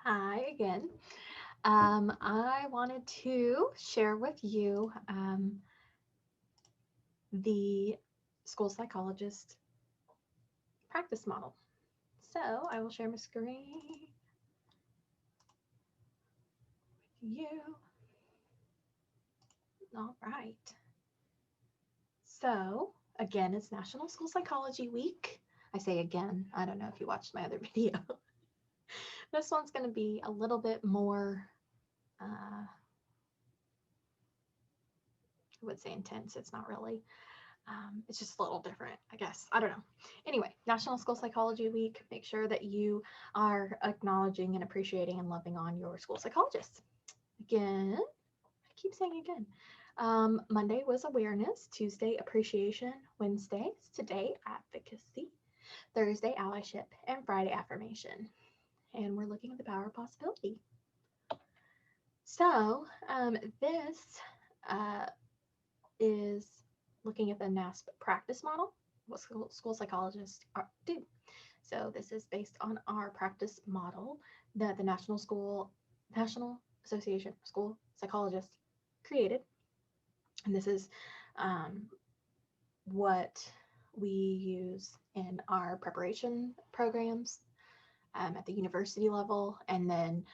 Hi again. I wanted to share with you the school psychologist practice model. So I will share my screen with you. All right. So again, it's National School Psychology Week. I say again, I don't know if you watched my other video. This one's going to be a little bit more, I would say intense. It's not really. It's just a little different, I guess. I don't know. Anyway, National School Psychology Week. Make sure that you are acknowledging and appreciating and loving on your school psychologists. Again, I keep saying again. Monday was awareness, Tuesday appreciation, Wednesday today advocacy, Thursday allyship, and Friday affirmation. And we're looking at the power of possibility. So this uh, is looking at the NASP practice model, what school psychologists do. So this is based on our practice model that the National Association of School Psychologists created. And this is what we use in our preparation programs at the university level. And then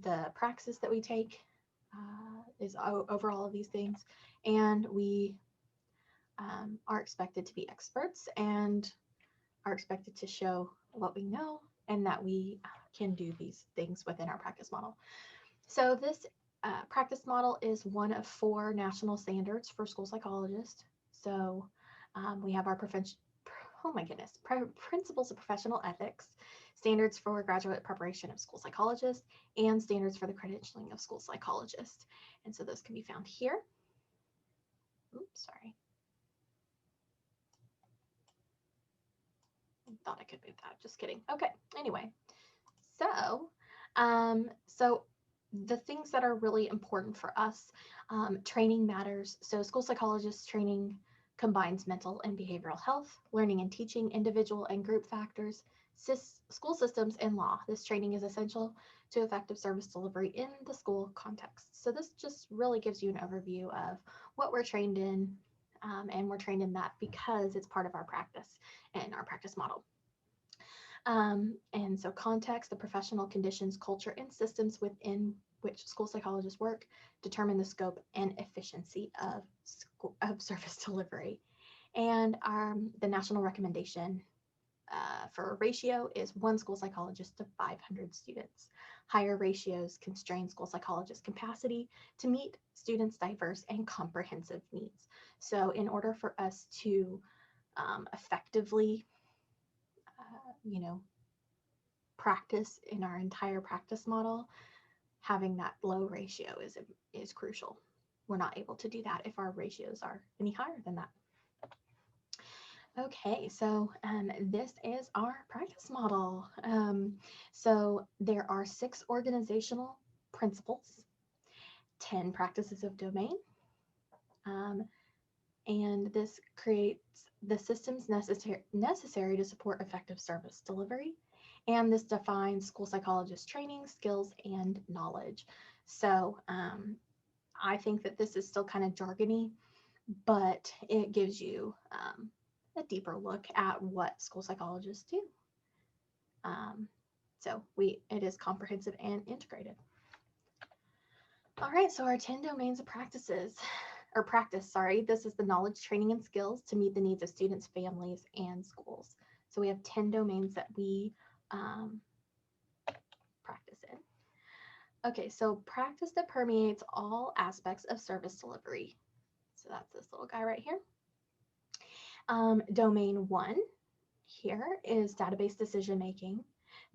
the praxis that we take is over all of these things. And we are expected to be experts and are expected to show what we know and that we can do these things within our practice model. So this practice model is one of 4 national standards for school psychologists. So we have our principles of professional ethics, standards for graduate preparation of school psychologists, and standards for the credentialing of school psychologists. And so those can be found here. Oops, sorry. Thought I could move that. Just kidding. Okay. Anyway, so so the things that are really important for us, training matters. So school psychologist training combines mental and behavioral health, learning and teaching, individual and group factors, school systems, and law. This training is essential to effective service delivery in the school context. So this just really gives you an overview of what we're trained in, and we're trained in that because it's part of our practice and our practice model. And so context, the professional conditions, culture, and systems within which school psychologists work determine the scope and efficiency of service delivery. And the national recommendation for a ratio is 1 school psychologist to 500 students. Higher ratios constrain school psychologist capacity to meet students' diverse and comprehensive needs. So in order for us to effectively practice in our entire practice model, having that low ratio is crucial. We're not able to do that if our ratios are any higher than that. Okay, so this is our practice model. So there are 6 organizational principles, 10 practices of domain, and this creates the systems necessary to support effective service delivery. And this defines school psychologist training, skills, and knowledge. So I think that this is still kind of jargony, but it gives you a deeper look at what school psychologists do. So it is comprehensive and integrated. All right, so our 10 domains of practice, this is the knowledge, training, and skills to meet the needs of students, families, and schools. So we have 10 domains that we practice in. Okay, so practice that permeates all aspects of service delivery. So that's this little guy right here. Domain 1 here is database decision making.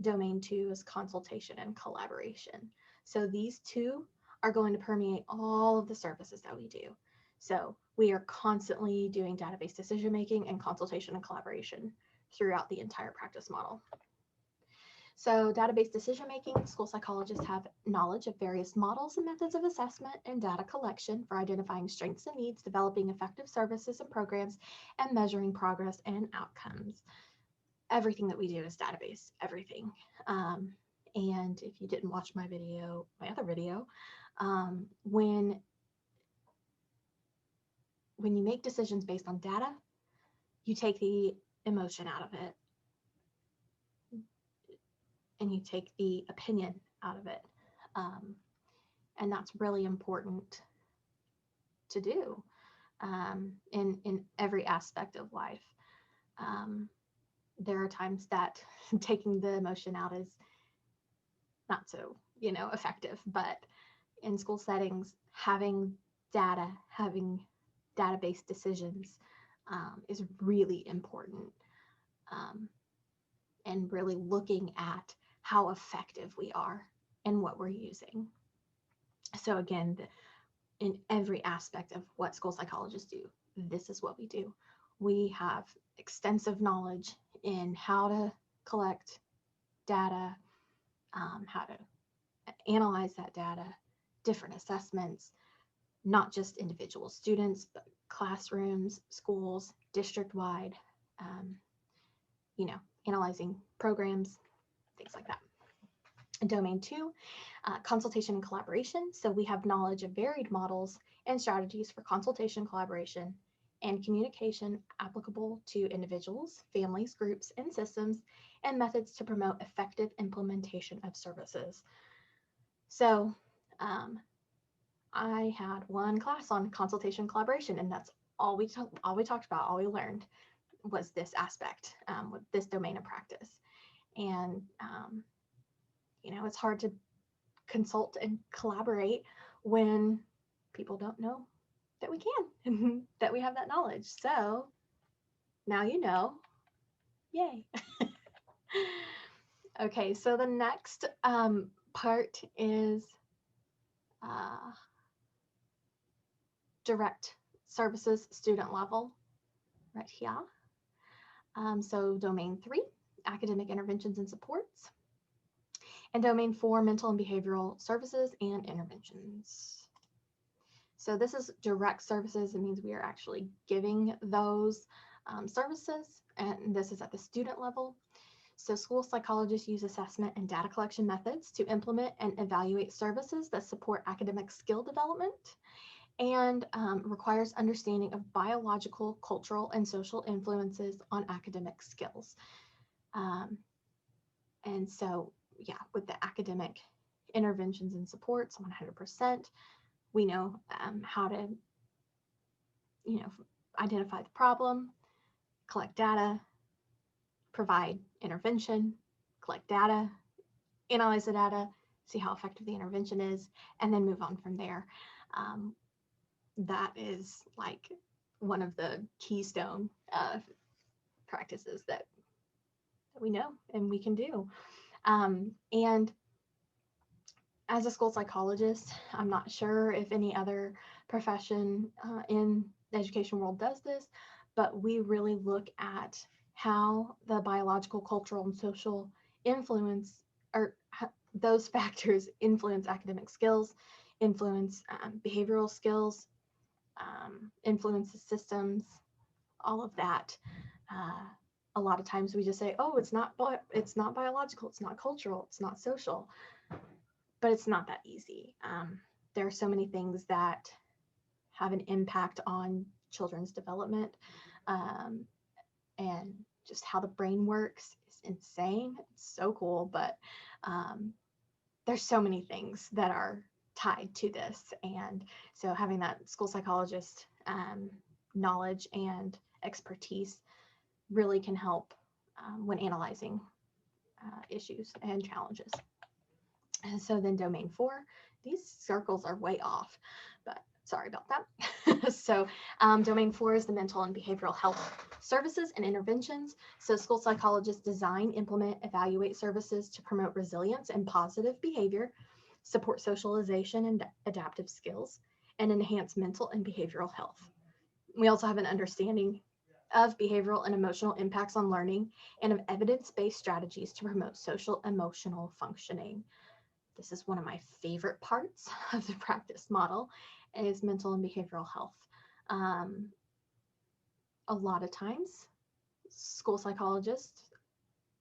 Domain 2 is consultation and collaboration. So these 2 are going to permeate all of the services that we do. So we are constantly doing database decision making and consultation and collaboration throughout the entire practice model. So database decision making, school psychologists have knowledge of various models and methods of assessment and data collection for identifying strengths and needs, developing effective services and programs, and measuring progress and outcomes. Everything that we do is database, everything. And if you didn't watch my other video, when you make decisions based on data, you take the emotion out of it and you take the opinion out of it. And that's really important to do in every aspect of life. There are times that taking the emotion out is not so, effective, but in school settings, having database decisions is really important, and really looking at how effective we are and what we're using. So again, in every aspect of what school psychologists do, this is what we do. We have extensive knowledge in how to collect data, how to analyze that data, different assessments, not just individual students, but classrooms, schools, district-wide, analyzing programs, things like that. Domain 2, consultation and collaboration. So we have knowledge of varied models and strategies for consultation, collaboration, and communication applicable to individuals, families, groups, and systems, and methods to promote effective implementation of services. So I had one class on consultation collaboration, and that's all we talked about, all we learned was this aspect, with this domain of practice. And it's hard to consult and collaborate when people don't know that we can, that we have that knowledge. So now you know, yay. Okay, so the next part is direct services student level right here. So domain 3, academic interventions and supports. And domain 4, mental and behavioral services and interventions. So this is direct services. It means we are actually giving those services, and this is at the student level. So school psychologists use assessment and data collection methods to implement and evaluate services that support academic skill development, and requires understanding of biological, cultural, and social influences on academic skills. And so, yeah, with the academic interventions and supports, 100%, we know how to, identify the problem, collect data, provide intervention, collect data, analyze the data, see how effective the intervention is, and then move on from there. That is like one of the keystone practices that we know and we can do. And as a school psychologist, I'm not sure if any other profession in the education world does this, but we really look at how the biological, cultural, and social influence, or those factors influence academic skills, influence behavioral skills, influence the systems, all of that. A lot of times we just say, oh, it's not biological, it's not cultural, it's not social. But it's not that easy. There are so many things that have an impact on children's development, and just how the brain works is insane. It's so cool, but there's so many things that are tied to this. And so having that school psychologist knowledge and expertise really can help when analyzing issues and challenges. And so then domain 4, these circles are way off, but sorry about that. So domain 4 is the mental and behavioral health services and interventions. So school psychologists design, implement, evaluate services to promote resilience and positive behavior, support socialization and adaptive skills, and enhance mental and behavioral health. We also have an understanding of behavioral and emotional impacts on learning, and of evidence-based strategies to promote social emotional functioning. This is one of my favorite parts of the practice model, is mental and behavioral health. A lot of times, school psychologists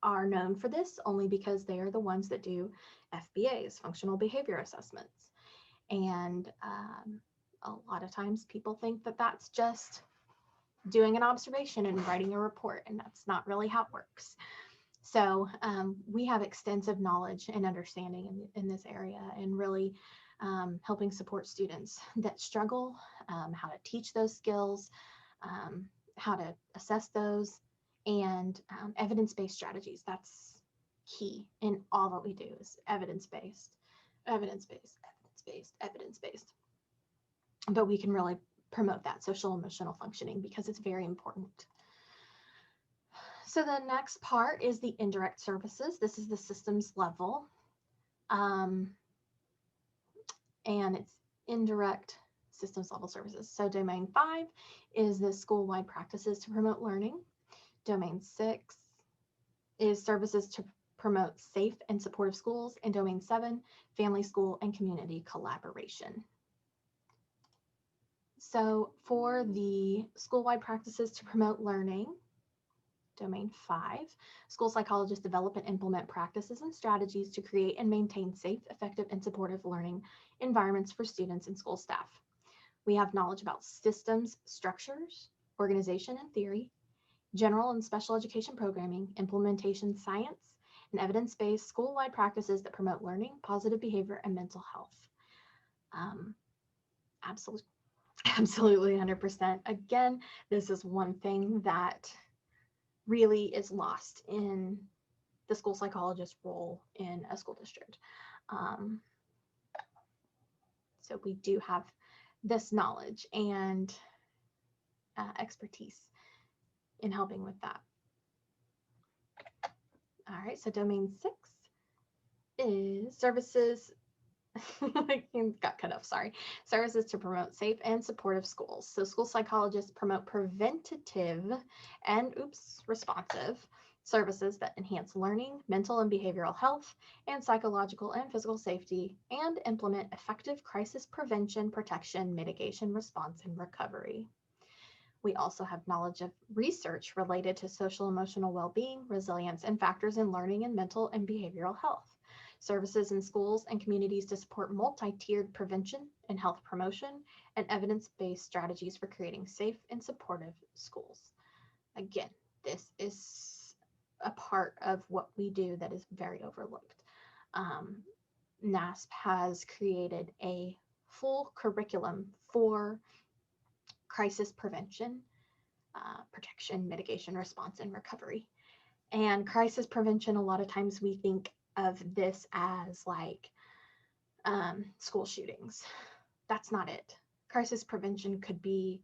are known for this only because they are the ones that do FBAs, functional behavior assessments. And a lot of times people think that that's just doing an observation and writing a report, and that's not really how it works. So we have extensive knowledge and understanding in this area, and really helping support students that struggle, how to teach those skills, how to assess those, and evidence-based strategies. That's key in all that we do is evidence-based, evidence-based, evidence-based, evidence-based. But we can really promote that social emotional functioning because it's very important. So the next part is the indirect services. This is the systems level. And it's indirect systems level services. So domain 5 is the school-wide practices to promote learning. Domain 6 is services to promote safe and supportive schools. And domain 7, family, school, and community collaboration. So for the school-wide practices to promote learning, domain 5, school psychologists develop and implement practices and strategies to create and maintain safe, effective, and supportive learning environments for students and school staff. We have knowledge about systems, structures, organization and theory, general and special education programming, implementation science, and evidence-based school-wide practices that promote learning, positive behavior, and mental health. Absolutely 100%. Again, this is one thing that really is lost in the school psychologist role in a school district. So we do have this knowledge and expertise in helping with that. All right, so domain 6 is services. Got cut off, sorry. Services to promote safe and supportive schools. So school psychologists promote preventative and responsive services that enhance learning, mental and behavioral health, and psychological and physical safety, and implement effective crisis prevention, protection, mitigation, response, and recovery. We also have knowledge of research related to social emotional well-being, resilience, and factors in learning and mental and behavioral health. Services in schools and communities to support multi-tiered prevention and health promotion, and evidence-based strategies for creating safe and supportive schools. Again, this is a part of what we do that is very overlooked. NASP has created a full curriculum for crisis prevention, protection, mitigation, response, and recovery. And crisis prevention, a lot of times we think of this as like school shootings. That's not it. Crisis prevention could be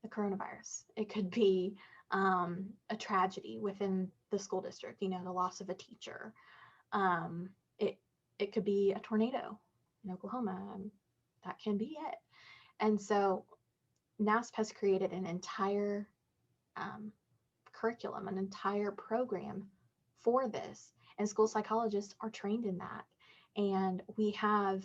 the coronavirus. It could be a tragedy within the school district, the loss of a teacher. It could be a tornado in Oklahoma. That can be it. And so NASP has created an entire curriculum, an entire program for this, and school psychologists are trained in that. And we have,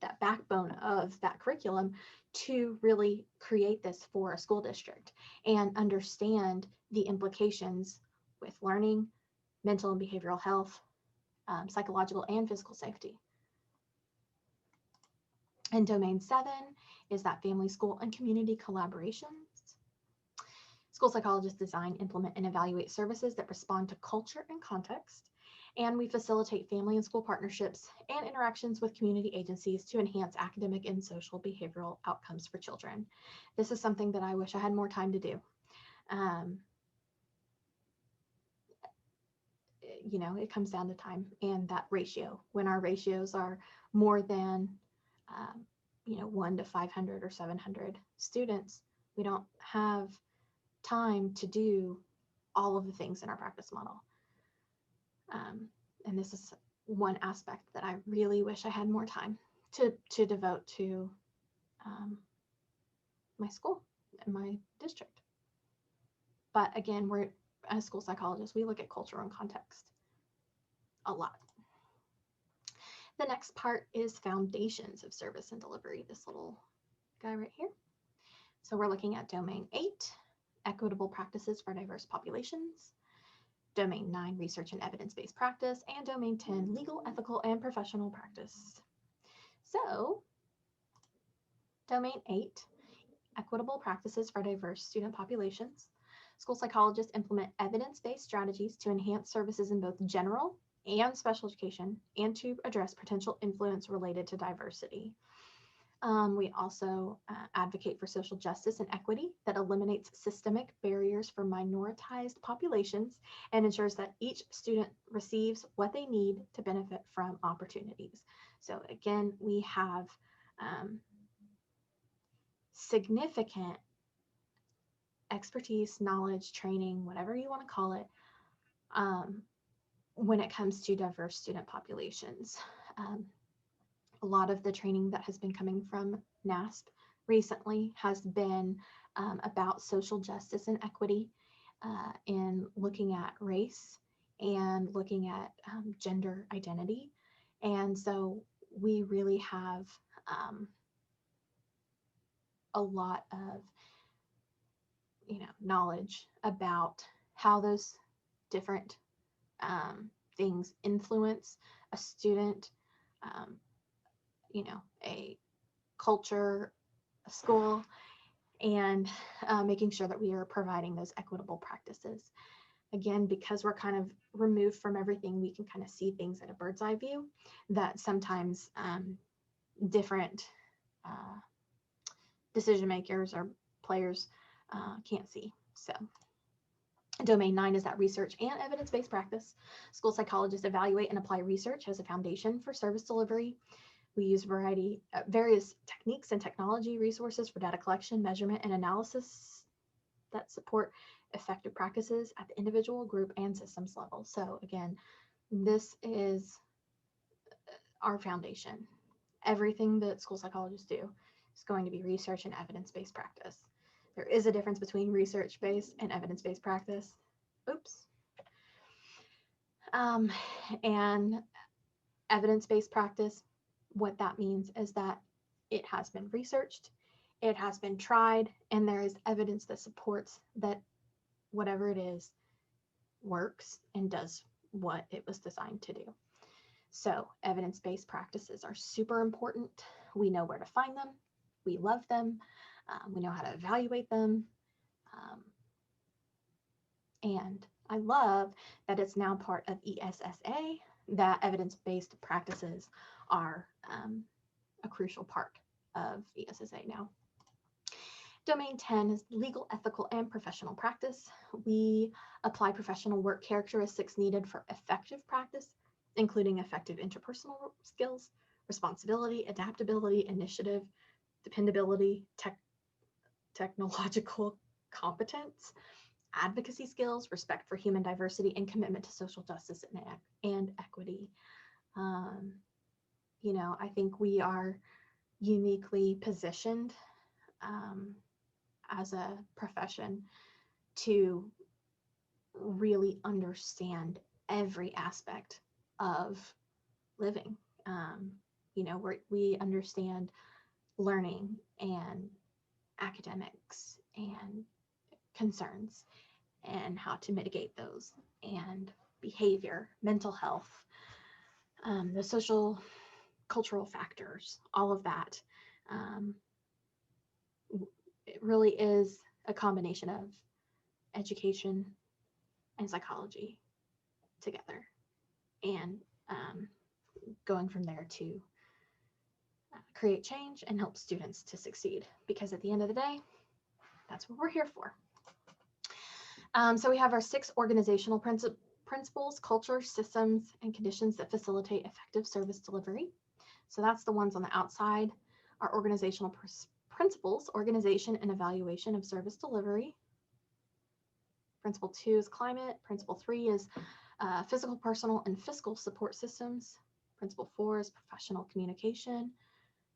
that backbone of that curriculum to really create this for a school district and understand the implications with learning, mental and behavioral health, psychological and physical safety. And domain 7 is that family, school, and community collaborations. School psychologists design, implement, and evaluate services that respond to culture and context. And we facilitate family and school partnerships and interactions with community agencies to enhance academic and social behavioral outcomes for children. This is something that I wish I had more time to do. It comes down to time and that ratio. When our ratios are more than 1 to 500 or 700 students, we don't have time to do all of the things in our practice model. And this is one aspect that I really wish I had more time to devote to my school and my district. But again, we're as school psychologists, we look at culture and context a lot. The next part is foundations of service and delivery, this little guy right here. So we're looking at domain 8, equitable practices for diverse populations. Domain 9, research and evidence-based practice. And Domain 10, legal, ethical, and professional practice. So, Domain 8, equitable practices for diverse student populations. School psychologists implement evidence-based strategies to enhance services in both general and special education and to address potential influence related to diversity. We also advocate for social justice and equity that eliminates systemic barriers for minoritized populations and ensures that each student receives what they need to benefit from opportunities. So again, we have significant expertise, knowledge, training, whatever you want to call it, when it comes to diverse student populations. A lot of the training that has been coming from NASP recently has been about social justice and equity in looking at race and looking at gender identity. And so we really have a lot of knowledge about how those different things influence a student, a culture, a school, and making sure that we are providing those equitable practices. Again, because we're kind of removed from everything, we can kind of see things at a bird's eye view that sometimes different decision makers or players can't see. So Domain 9 is that research and evidence-based practice. School psychologists evaluate and apply research as a foundation for service delivery. We use various techniques and technology resources for data collection, measurement, and analysis that support effective practices at the individual, group, and systems level. So again, this is our foundation. Everything that school psychologists do is going to be research and evidence-based practice. There is a difference between research-based and evidence-based practice. Oops. And evidence-based practice, what that means is that it has been researched, it has been tried, and there is evidence that supports that whatever it is works and does what it was designed to do. So evidence-based practices are super important. We know where to find them. We love them. We know how to evaluate them. And I love that it's now part of ESSA, that evidence-based practices are a crucial part of ESSA now. Domain 10 is legal, ethical, and professional practice. We apply professional work characteristics needed for effective practice, including effective interpersonal skills, responsibility, adaptability, initiative, dependability, technological competence, advocacy skills, respect for human diversity, and commitment to social justice and equity. I think we are uniquely positioned as a profession to really understand every aspect of living. We understand learning and academics and concerns and how to mitigate those, and behavior, mental health, the social cultural factors, all of that. It really is a combination of education and psychology together, and going from there to create change and help students to succeed, because at the end of the day, that's what we're here for. So we have our 6 organizational principles, culture, systems, and conditions that facilitate effective service delivery. So that's the ones on the outside. Our organizational principles, organization and evaluation of service delivery. Principle 2 is climate. Principle 3 is physical, personal, and fiscal support systems. Principle 4 is professional communication.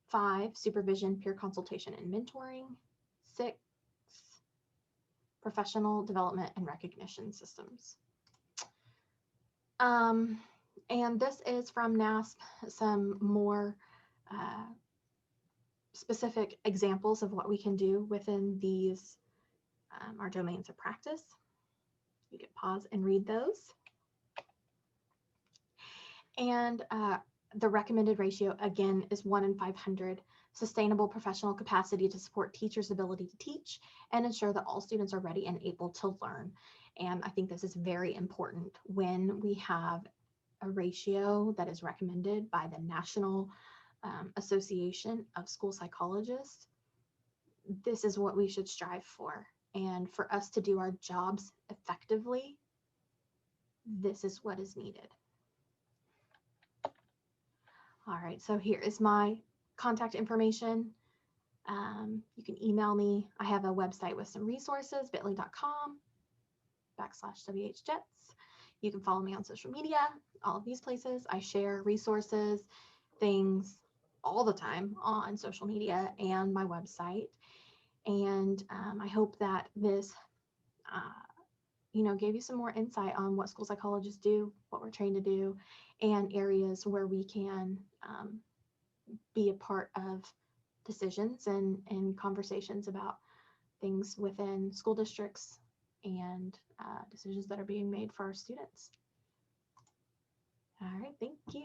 5, supervision, peer consultation, and mentoring. 6, professional development and recognition systems. And this is from NASP, some more specific examples of what we can do within these our domains of practice. You can pause and read those. And the recommended ratio, again, is 1 in 500, sustainable professional capacity to support teachers' ability to teach and ensure that all students are ready and able to learn. And I think this is very important when we have a ratio that is recommended by the National Association of School Psychologists. This is what we should strive for. And for us to do our jobs effectively, this is what is needed. All right, so here is my contact information. You can email me. I have a website with some resources, bit.ly.com/WHJets. You can follow me on social media, all of these places. I share resources, things all the time on social media and my website. And I hope that this gave you some more insight on what school psychologists do, what we're trained to do, and areas where we can be a part of decisions and conversations about things within school districts and decisions that are being made for our students. All right, thank you.